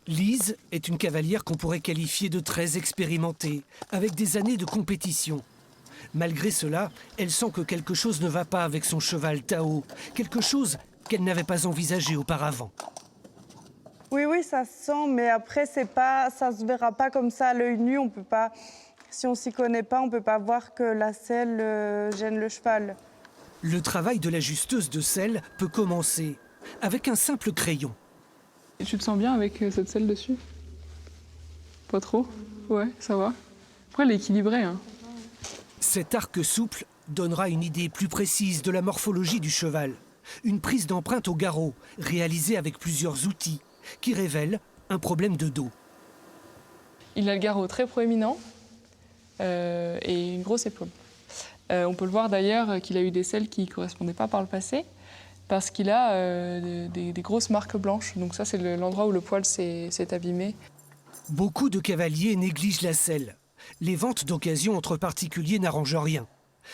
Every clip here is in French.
Lise est une cavalière qu'on pourrait qualifier de très expérimentée, avec des années de compétition. Malgré cela, elle sent que quelque chose ne va pas avec son cheval Tao, quelque chose qu'elle n'avait pas envisagé auparavant. Oui, oui, ça se sent, mais après, ça se verra pas comme ça à l'œil nu. On peut pas, si on s'y connaît pas, on peut pas voir que la selle gêne le cheval. Le travail de la justeuse de selle peut commencer avec un simple crayon. Et tu te sens bien avec cette selle dessus? Pas trop? Ouais, ça va. Après, elle est équilibrée, hein. Cet arc souple donnera une idée plus précise de la morphologie du cheval. Une prise d'empreinte au garrot, réalisée avec plusieurs outils, qui révèle un problème de dos. Il a le garrot très proéminent et une grosse épaule. On peut le voir d'ailleurs qu'il a eu des selles qui ne correspondaient pas par le passé, parce qu'il a des grosses marques blanches. Donc ça, c'est l'endroit où le poil s'est abîmé. Beaucoup de cavaliers négligent la selle. Les ventes d'occasion entre particuliers n'arrangent rien.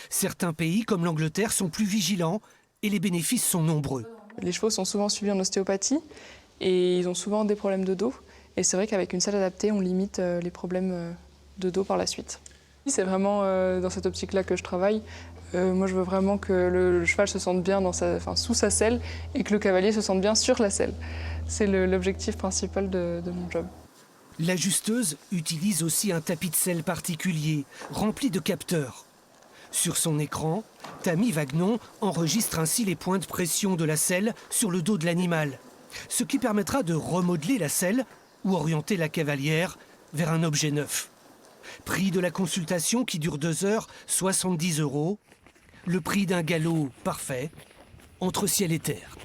Certains pays, comme l'Angleterre, sont plus vigilants et les bénéfices sont nombreux. Les chevaux sont souvent suivis en ostéopathie et ils ont souvent des problèmes de dos. Et c'est vrai qu'avec une selle adaptée, on limite les problèmes de dos par la suite. C'est vraiment dans cette optique-là que je travaille. Moi, je veux vraiment que le cheval se sente bien sous sa selle et que le cavalier se sente bien sur la selle. C'est l'objectif principal de mon job. La justeuse utilise aussi un tapis de selle particulier, rempli de capteurs. Sur son écran, Tammy Wagnon enregistre ainsi les points de pression de la selle sur le dos de l'animal, ce qui permettra de remodeler la selle ou orienter la cavalière vers un objet neuf. Prix de la consultation qui dure 2 heures, 70 €. Le prix d'un galop parfait, entre ciel et terre.